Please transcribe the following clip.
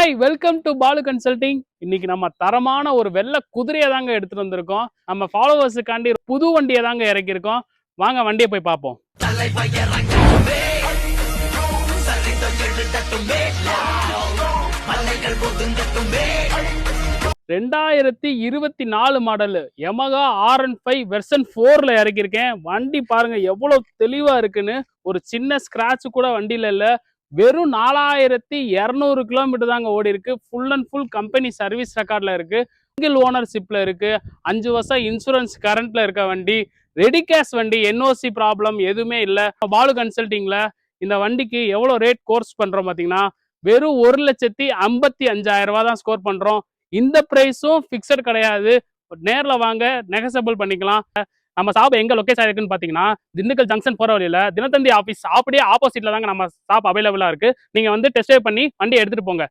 Hi, welcome to Balu consulting. இன்னைக்கு நம்ம தரமான ஒரு வெள்ளை குதிரையை தாங்க எடுத்துட்டு வந்திருக்கோம். நம்ம ஃபாலோவர்ஸுக்காண்டி புது வண்டியை தாங்க இறக்கியிருக்கோம். வாங்க வண்டியை போய் பார்ப்போம். 2024 மாடல் யமகா RN5 வெர்சன் 4ல இறக்கியிருக்கேன். வண்டி பாருங்க எவ்வளவு தெளிவா இருக்குன்னு. ஒரு சின்ன ஸ்கிராட்ச் கூட வண்டியில இல்ல. வெறும் 4200 கிலோமீட்டர் தாங்க ஓடி இருக்கு. Full and full company service ரெக்கார்ட்ல இருக்கு. சிங்கிள் ஓனர்ஷிப்ல இருக்கு. 5 வருஷம் இன்சூரன்ஸ் கரண்ட்ல இருக்க வண்டி. ரெடி கேஷ் வண்டி. NOC ப்ராப்ளம் எதுவுமே இல்லை. பாலு கன்சல்டிங்ல இந்த வண்டிக்கு எவ்வளவு ரேட் கோர்ஸ் பண்றோம் பாத்தீங்கன்னா, வெறும் 1,55,000 ரூபாய் தான் ஸ்கோர் பண்றோம். இந்த பிரைஸும் பிக்சட் கிடையாது. நேர்ல வாங்க, நெகசபிள் பண்ணிக்கலாம். நம்ம ஷாப் எங்க லொகேஷன் இருக்குன்னு பாத்தீங்கன்னா, திண்டுக்கல் ஜங்ஷன் போற வழியில தினத்தந்தி ஆபீஸ் அப்படியே ஆப்போசிட்ல தாங்க நம்ம ஷாப் அவைலபிளா இருக்கு. நீங்க வந்து டெஸ்ட் டிரைவ் பண்ணி வண்டி எடுத்துட்டு போங்க.